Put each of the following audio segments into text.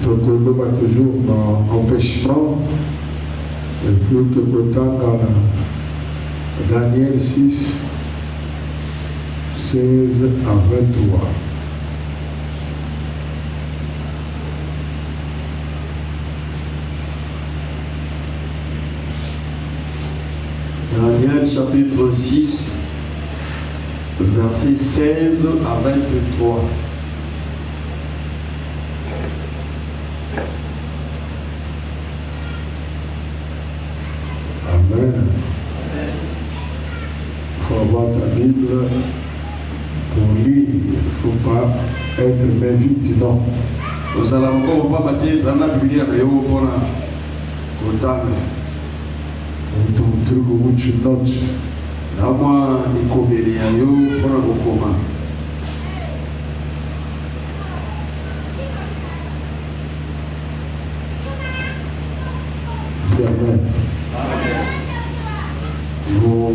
Tokoloba toujours dans empêchement. Et puis Tokotanga dans Daniel 6, 16 à 23. Daniel chapitre 6, verset 16 à 23. Amen. Il faut avoir ta Bible pour lire. Il ne faut pas être mais vite, non. Vous allez encore pas baptiser, ça n'a plus rien à faire pour la Ton truc où tu notes. Là, moi, il faut que je pour le commun. Dis Amen. Nous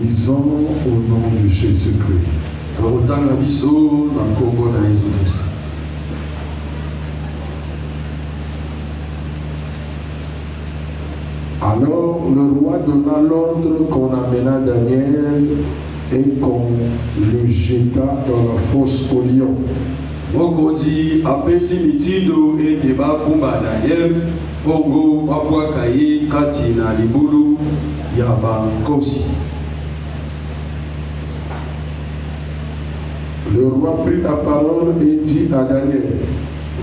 lisons au nom de Jésus-Christ. Autant la biseau dans le Congo de Jésus-Christ. Alors le roi donna l'ordre qu'on amena Daniel et qu'on le jeta dans la fosse au lion. Mokondi apesi mitindo ete bakumba Daniel bongo babwaka ye kati na libulu ya bankosi. Le roi prit la parole et dit à Daniel,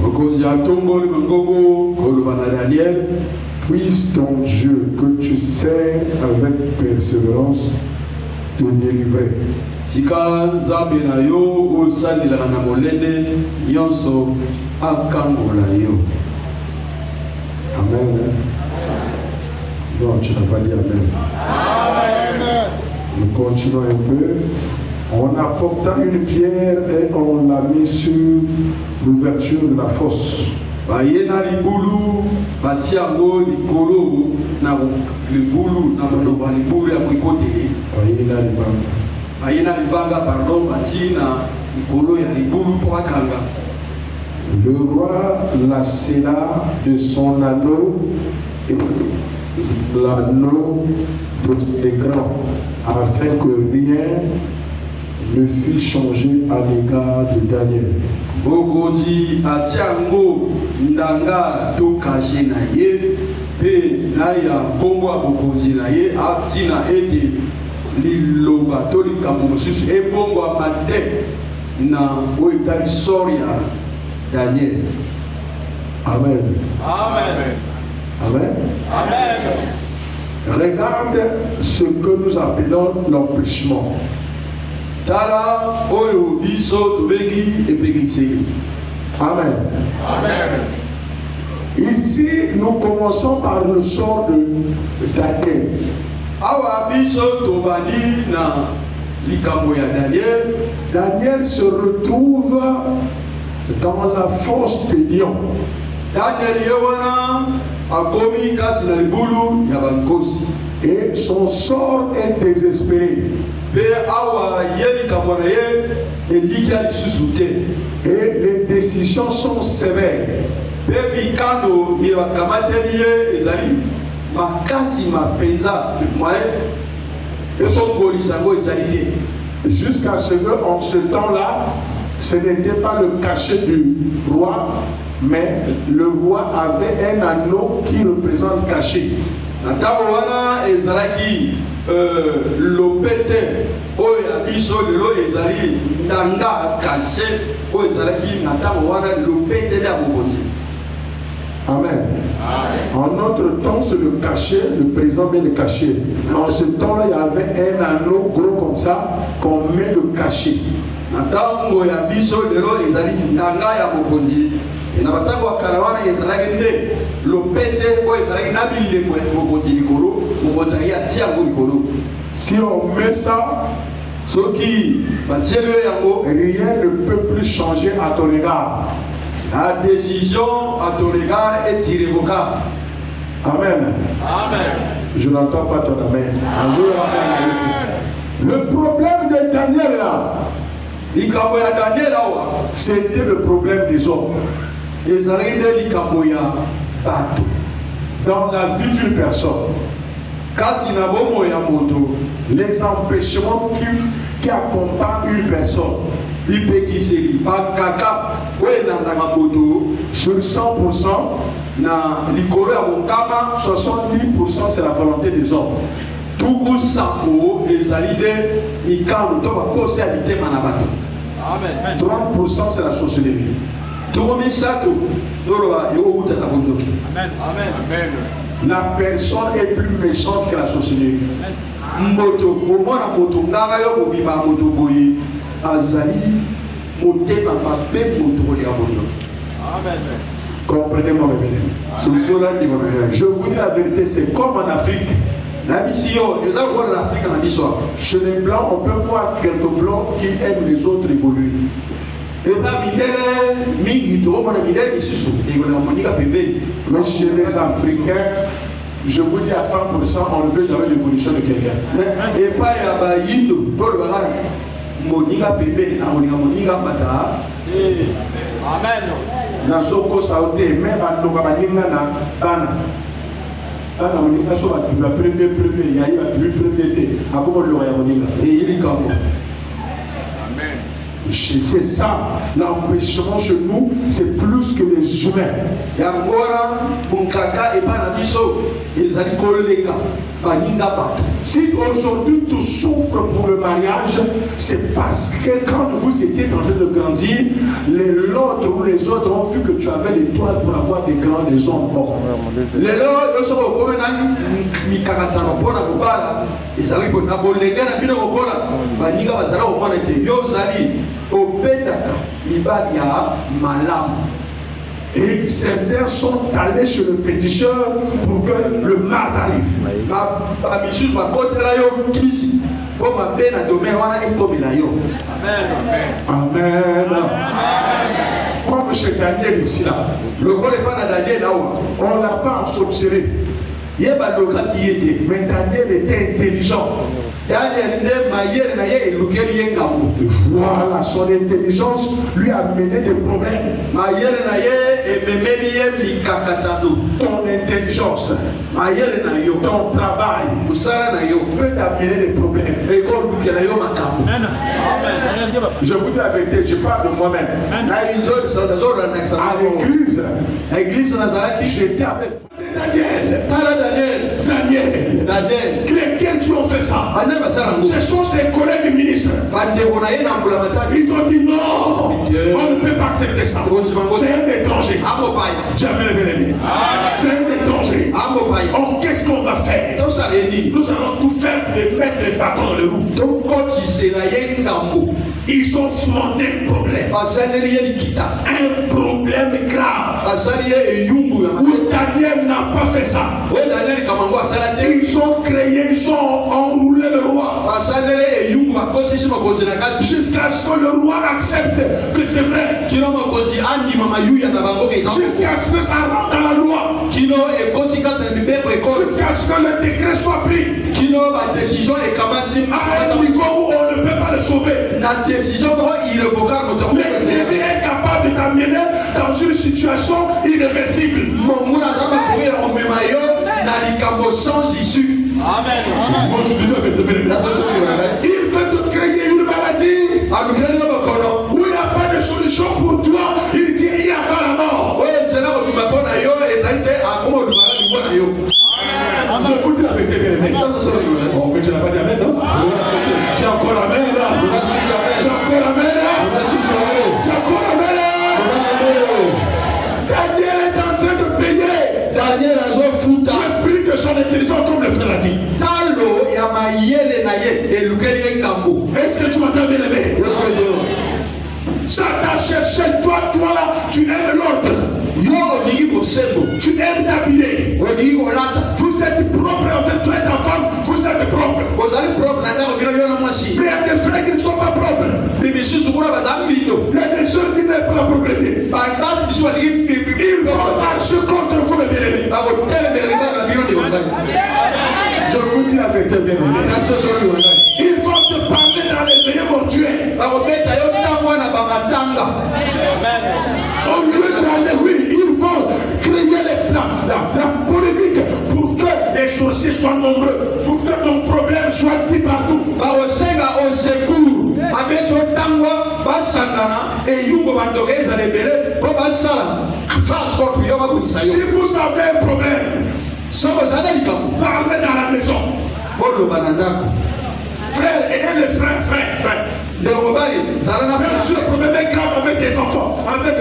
Mokondi atongoli bongo koloba na Daniel, puisse ton Dieu que tu sers avec persévérance te délivrer. Sika nzambe na yo osalelaka na molende nyonso akambola yo. Amen. Non, tu n'as pas dit Amen. Amen. Nous continuons un peu. On apporta une pierre et on l'a mis sur l'ouverture de la fosse. Bayena libulu batiango likolo na libulu na monoko libulu ya mwikoteli. Bayena libanga pardon batina likolo ya libulu po akanga. Le roi la scella de son anneau et l'anneau de ses grands afin que rien ne fût changé à l'égard de Daniel. Bokoji atiango ndanga to kashe na ye pe na ya kongo bokoji na ye atina ete liloba to likambo mosusu ebongo amate na oitali soria Daniel. Amen. Amen. Amen. Amen. Regarde ce que nous appelons l'empêchement. Tala oyo biso tobegi epekiseli. Amen. Amen. Ici, nous commençons par le sort de Daniel. Awa biso tobandi na likambo ya Daniel. Daniel se retrouve dans la fosse des lions. Daniel yewana akomi kasi na libulu ya bankosi. Et son sort est désespéré. Et les décisions sont sévères. Jusqu'à ce que, en ce temps-là, ce n'était pas le cachet du roi, mais le roi avait un anneau qui représente cachet. Lopete oya biso lelo ezali ndanga caché oyo ezalaki na ntango wana lopete ya mokonzi. Amen. En notre temps, c'est le cachet, le président met le cachet. En ce temps-là, il y avait un anneau gros comme ça qu'on met le cachet. Na ntango ya biso lelo ezali ndanga ya mokonzi. Na batango ya kala wana ezalaki nde lopete oyo ezalaki na bilembo ya mokonzi likolo mokonzi atia yango likolo. Si on met ça, rien ne peut plus changer à ton égard. La décision à ton égard est irrévocable. Amen. Amen. Je n'entends pas ton amen. Le problème de Daniel là, c'était le problème des hommes. ezalaki nde likambo ya bato dans la vie d'une personne. kasi na bomoi ya moto Les empêchements qui accompagnent une personne, bipekiseli bakaka oyo enandaka moto sur 100%, na likolo ya mokama 70% c'est la volonté des hommes. tuku sango ezali nde mikano to baposa ya mitema na bato. 30% c'est la sorcellerie. tuku misato toloba ekokutaka kondoki. La personne est plus méchante que la sorcellerie. moto komona moto nganga yo kobima moto boye azali motema mabe moto koleka kondoki. Comprenez-moi mes bien-aimés. Je vous dis la vérité, c'est comme en Afrique. Chez les blancs, on peut voir quelques blancs qui aiment les autres évoluer. Mais chez les Africains, je vous dis à 100%, on ne veut jamais l'évolution de quelqu'un. Amen. Nazoko saote même bandoka baninga na bana bana moninga so ba premier yayi ba premier té akomo lo ya moninga et il comme amen. C'est ça l'empêchement chez nous, c'est plus que les humains. Yangora bunkaka et pas biso ezali koleka baninga bato. Si aujourd'hui tu souffres pour le mariage, c'est parce que quand vous étiez en train de grandir, l'autre ou les autres ont vu que tu avais l'étoile pour avoir des grands, des hommes morts. Les autres, ils sont comme un mikakatano pour la bala. Ils arrivent à boléga na bino kokola. Baninga bazala au moins été yozali au bedaka mibadia malam. Et certains sont allés chez le féticheur pour que le mal arrive. Amen. Comme chez Daniel ici là. On l'a pas ensorcelé. Mais Daniel était intelligent. Voilà, son intelligence lui a mené des problèmes. Ton intelligence, ton travail peut t'amener des problèmes. Je vous dis la vérité, je parle de moi-même. À l'église, j'étais avec Daniel, lesquels qui ont fait ça? Ce sont ses collègues ministres. Ils ont dit non, on ne peut pas accepter ça. C'est un étranger. Jamais le bien-aimé. C'est un étranger. Or, qu'est-ce qu'on va faire? Nous allons tout faire pour mettre les bâtons dans les roues. Ils ont fondé un problème. Un problème grave. Où Daniel n'a pas fait ça. Ils ont créé, ils ont enroulé le roi. Jusqu'à ce que le roi accepte que c'est vrai. Jusqu'à ce que ça rentre dans la loi. Jusqu'à ce que le décret soit pris. À un niveau où on ne peut pas le sauver. Mais Dieu est capable de t'amener dans une situation irréversible. Sans issue. Amen. Il veut te créer une maladie où il n'y a pas de solution pour toi. Il dit il y a pas la mort. Je vous dis la vérité, bien aimé. Oh, mais tu n'as pas dit amen, non? J'ai encore amen là. J'ai encore amen là. J'ai encore amen là. Daniel est en train de payer. Daniel a le prix de son intelligence, comme le frère l'a dit. Est-ce que tu m'entends bien aimé? Ça t'a cherché, toi là, tu aimes l'ordre. Tu aimes t'habiller. Vous êtes propre avec toi et ta femme, vous êtes propre. Mais il y a des frères qui ne sont pas propres. Il y a des soeurs qui n'aiment pas la propreté. Ils vont marcher contre vous, mes bien-aimés. Je vous dis la vérité, bien-aimés. Ils vont te parler dans les veillées mortuaires. Au lieu d'aller, oui, la polémique pour que les sorciers soient nombreux, pour que ton problème soit dit partout. Baosenga au secours. Abeso tangwa basangana et yugo bandogeza lebele ko basala. Face contre yo bakunisa yo. Si vous avez un problème, parlez dans la maison. Frère, aidez les frères. Si le problème est grave avec tes enfants, avec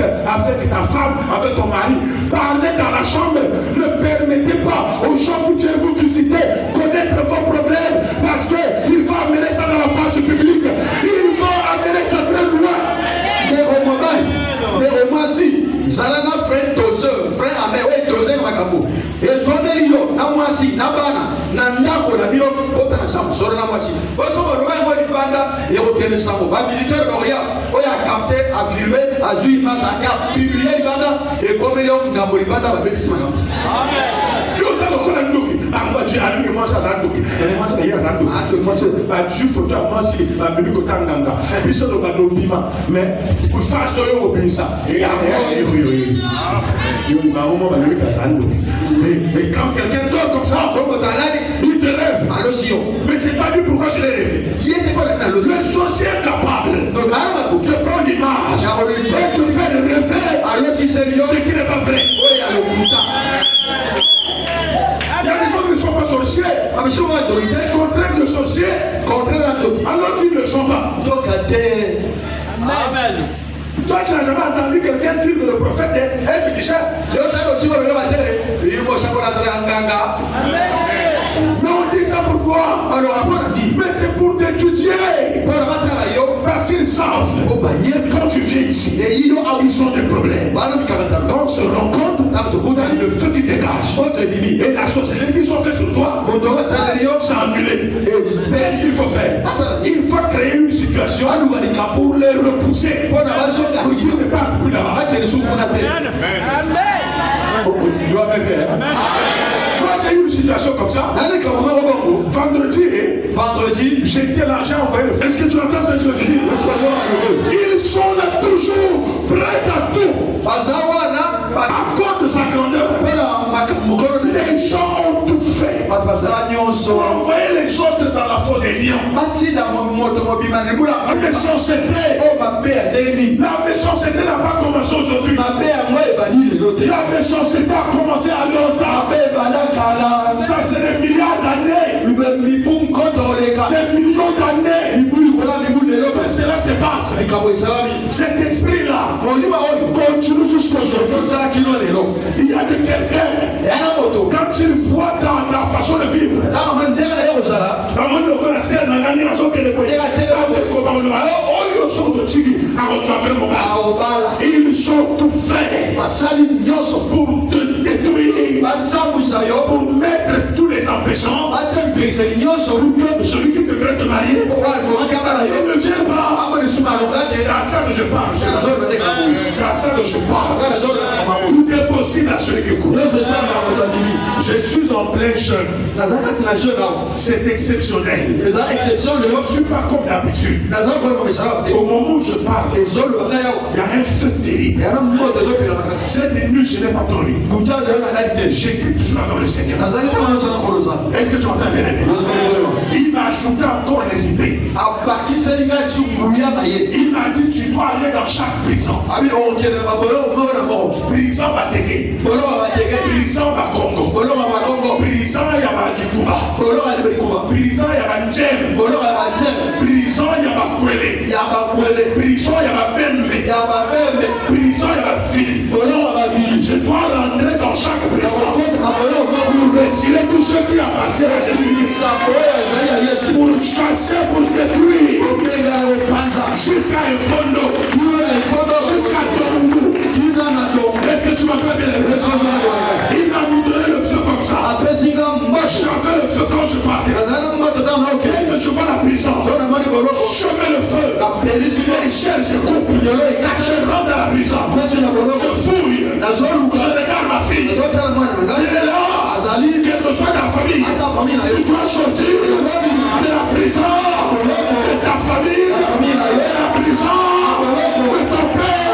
ta femme, avec ton mari, parlez dans la chambre. Ne permettez pas aux gens qui viennent vous visiter connaître vos problèmes, parce qu'il va amener ça dans la face publique. Il va amener ça très loin. Zalana frère doseur, frère amé, ouais doseur makabo. Et zone yo na mwasi na bana na ndako na biro kota na chambre soro na mwasi. Boso bo roba ngo libanda et hôtel sambo. Ba visiteur Moria, oya capter, a filmer, a zui image a cap, publier libanda et comme yo ngambo libanda ba bebisi makabo. Amen. Yo ça le connaît ndoki. Amba tu allume moi ça zandoki. Moi ça ya zandoki. Moi c'est ba tu photo moi si ba binu ko tanganga. Et puis ça do ba do bima. Mais pour faire ça yo obinisa. Et mais quand quelqu'un dort comme ça, il te lève. Mais c'est pas lui pourquoi je l'ai levé. Le sorcier est capable de prendre l'image et de faire le réveil. Ce qui n'est pas vrai. Il y a des gens qui ne sont pas sorciers. Ils contraignent le sorcier alors qu'ils ne le sont pas. Amen. Toi, tu n'as jamais entendu quelqu'un dire que le prophète est féticheur. Mais on dit ça pourquoi? Mais c'est pour t'étudier. Parce qu'ils savent quand tu viens ici, ils ont des problèmes. Quand on se rencontre, il y a le feu qui dégage. Et la société qu'ils ont fait sur toi, c'est annulé. Qu'est-ce qu'il faut faire? Il faut créer une situation pour les repousser. Pour qu'ils ne partent plus là-bas. Moi j'ai eu une situation comme ça. Vendredi, j'étais l'argent envoyé le fait. Est-ce que tu entends ce que je dis? Ils sont là toujours prêts à tout. À cause de sa grandeur, les gens ont tout fait pour envoyer les autres dans la faute des lions. La méchanceté n'a pas commencé aujourd'hui. La méchanceté a commencé à longtemps. Ça c'est des milliards d'années. Des millions d'années que cela se passe. Cet esprit-là continue jusqu'aujourd'hui. Il y a de quelqu'un, quand il voit ta façon de vivre, ils ont tout fait pour te détruire, pour mettre tous les empêchants. Celui qui devrait te marier ne vient pas. C'est à ça que je parle. C'est à ça que je parle. Tout est possible à celui qui écoute. Je suis en plein jeûne. C'est exceptionnel. Je ne suis pas comme d'habitude. Au moment où je parle, il y a un feu terrible. Cette nuit, je n'ai pas dormi. J'étais toujours avec le Seigneur. Est-ce que tu entends bien? Il m'a ajouté encore les idées. Il m'a dit tu dois aller dans chaque prison. Prison Batéké, prison Bakongo, prison Yabadikuba, prison Yabadjem, prison Yabakwele, prison Yababembe, prison Yabafili. Je dois rentrer dans chaque prison pour retirer tout ce qui appartient à Jésus, pour chasser, pour détruire, jusqu'à un fondo, jusqu'à Dongo. Est-ce que tu m'appelles bien? Il m'a donné le feu comme ça. J'avais le feu quand je partais. Dès que je vois la prison, je mets le feu. Les chaînes se coupent. Je rentre dans la prison. Je fouille. Je regarde ma fille. Il est là. Quelle que soit ta famille, tu dois sortir de la prison, de ta famille, de la prison, de ton père.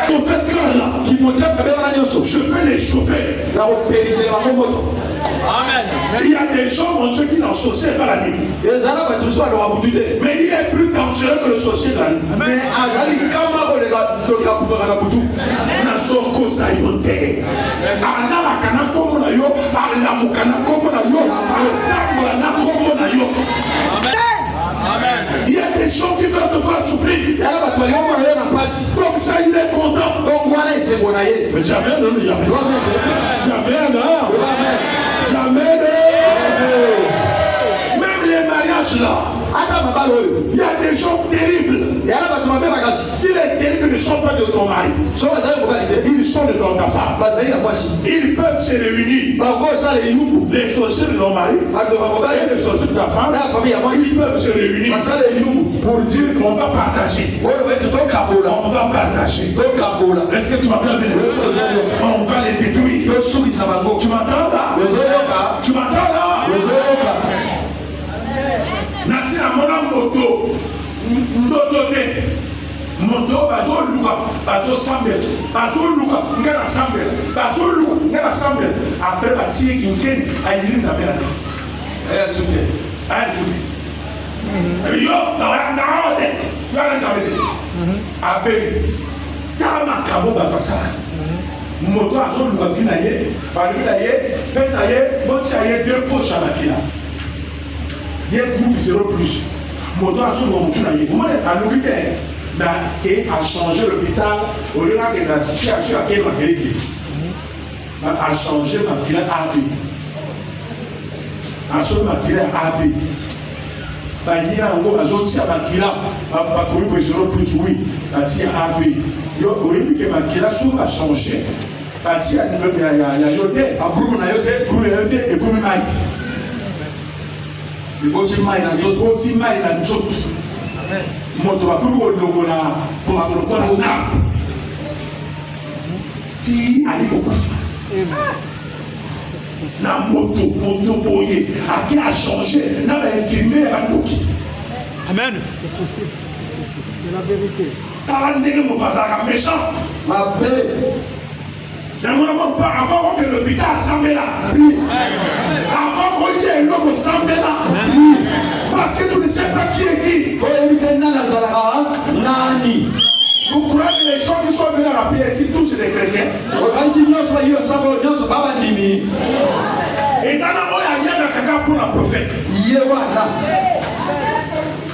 Ton fait cœur là, qui montait, Je peux les chauffer. Amen. Il y a des gens, mon Dieu, qui n'ont saucé pas la nuit. Mais il est plus dangereux que le sorcier de la nuit. Il y a des gens qui veulent te voir souffrir. Comme ça, il est content. Mais jamais, non, jamais. Jamais, non. Jamais. Même les mariages là. Il y a des gens terribles. Si les terribles ne sont pas de ton mari, ils sont de ta femme. Ils peuvent se réunir. Les sorciers de ton mari et les sorciers de ta femme, ils peuvent se réunir pour dire qu'on va partager. On va partager. Est-ce que tu m'entends bien? On va les détruire. Tu m'entends là? Tu m'entends là? Nasi na mona moto ndoto te moto bazo luka bazo sambel bazo luka ngana sambel après batie kinken ayili nzamela suke yo na ode ngana nzamela abe tama kabo batasa moto azo luka fina ye balibila ye pesa ye botia ye deux poches à la kila. Il y a un groupe 0 plus. Mon doigt a mais a changé l'hôpital au lieu de la situation à laquelle a changé ma pilote AB. A changé ma pilote AB. Il y a un groupe qui a changé 0 plus, oui. Il y a AB. Au lieu que ma pilote a changé, il y a un groupe et comme moto bakuru kolongola na ti ali kokufa na moto boye aki a changé na ba infirmier ba ndoki. Amen. C'est la vérité. Tala ndenge mo bazaka méchant ma belle. Avant que l'hôpital s'en là. Avant qu'on y ait l'homme s'en là. Parce que tu ne sais pas qui est qui. Vous croyez que les gens qui sont venus à la prière ici, tous c'est des chrétiens. Et ça n'a pas rien à faire pour la prophète.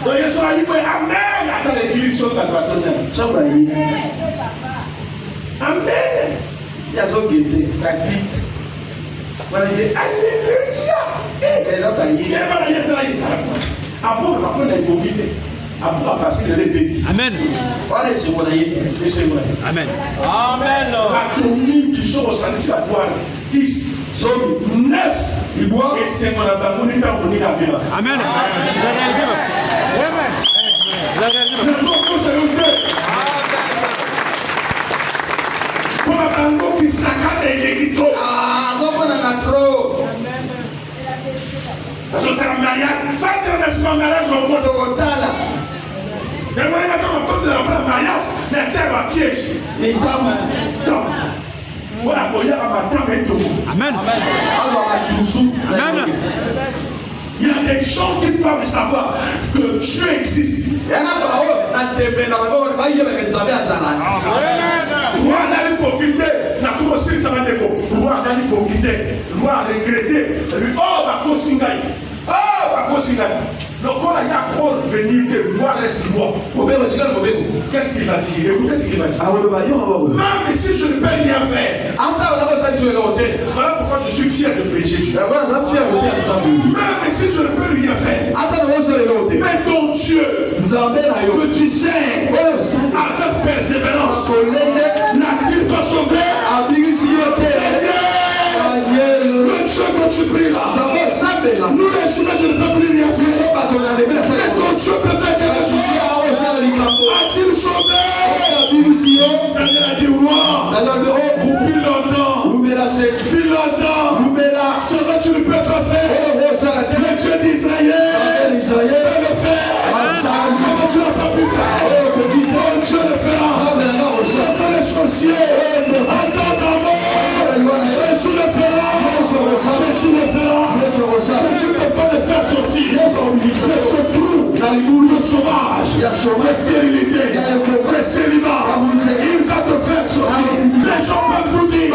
Donc ils sont allés dire Amen dans l'église sur la bâtonne. Amen. Il y a son guetté, la vite. Voilà, il est Alléluia. Et là, il y a parce qu'il est béni. Amen. Voilà, c'est mon aïe. Amen. Amen. Atomique qui sont au salut à boire 10, 9, il boit et c'est mon abandon. Amen. Amen. Pour la bango qui saccade les guitons. Ah, non, on en a trop. Parce que c'est un mariage. Pas dire un mariage, mais au moins de retard. Mais moi, je vais de la mariage, mais tiens, ma piège. Et comme. Voilà, il y a un matin, mais tout. Amen. Amen. Il y a des gens qui doivent savoir que Dieu existe. Roi n'a pas quitté, n'a commencé ça va déco. Roi n'a pas quitté, roi a regretté. Lui, oh, ma cosingaï. Oh, ma cosingaï. Donc, quand il y a encore venir de roi reste roi. Qu'est-ce qu'il va dire? Écoutez ce qu'il va dire. Même si je ne peux rien faire. Voilà pourquoi je suis fier de prêcher Dieu. Même si je ne peux rien faire. Mais ton Dieu, que tu sais, avec persévérance, n'a-t-il pas sauvé? Le Dieu que tu pries là, nous les jours je ne peux plus rien faire. Mais ton Dieu peut faire quelque chose. A-t-il sauvé? Daniel a dit roi, depuis longtemps, tu ne peux pas faire. Le Dieu d'Israël peut le faire. Mais tu n'as pas pu faire. Dieu le fera. C'est que les sorciers attendent à mort. la stérilité, le célibat. Il va te faire sortir. Ces gens peuvent tout dire.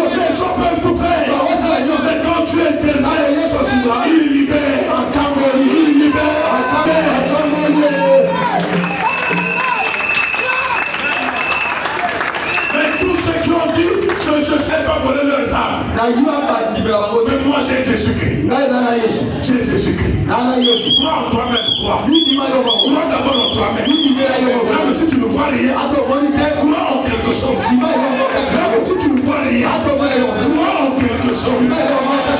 Ces gens peuvent tout faire. C'est quand tu es éternel, il libère. Il libère. Mais tous ceux qui ont dit que je ne sais pas voler leurs âmes. Mais moi j'ai Jésus-Christ. J'ai Jésus-Christ. Crois en toi-même, crois. Crois d'abord en toi-même. Même si tu ne vois rien, crois en quelque chose. Même si tu ne vois rien, crois en quelque chose.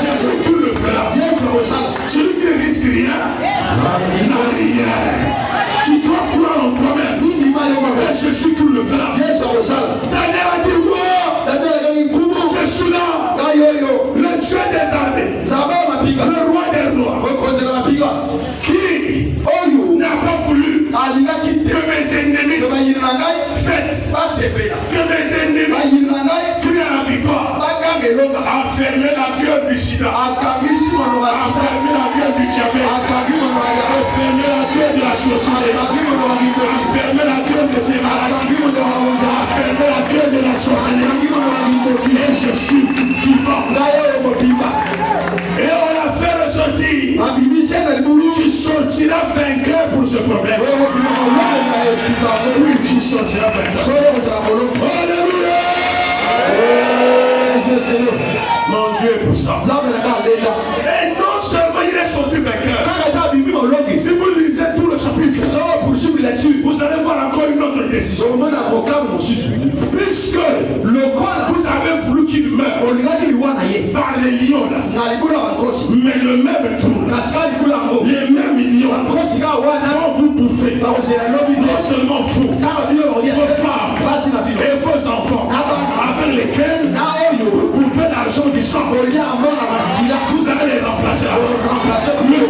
Jésus qui le fera. Celui qui ne risque rien, n'a rien. Tu dois croire en toi-même. Jésus qui le fera. Daniel a dit, je suis là. Le Dieu des armées. Le roi des rois. Qui n'a pas voulu que mes ennemis fêtent. Que mes ennemis crient à la victoire. Enfermer la gueule du sida. Enfermer la gueule du diabète. Enfermer la gueule de la sorcellerie. Enfermer la gueule de ces maladies. Enfermer la gueule de la sorcellerie. Et je suis vivant. Et on a fait ressortir. Tu sortiras vainqueur pour ce problème. Oui, tu sortiras vainqueur. Alléluia. Mon Dieu est puissant. Et non seulement il est sorti vainqueur. Si vous lisez tout le chapitre, vous allez voir encore une autre décision. Puisque vous avez voulu qu'il meure par les lions là, mais le même tour, les mêmes lions vont vous bouffer. Non seulement vous, vos femmes et vos enfants, avec lesquels vous bouffez l'argent du sang, vous allez les remplacer. Le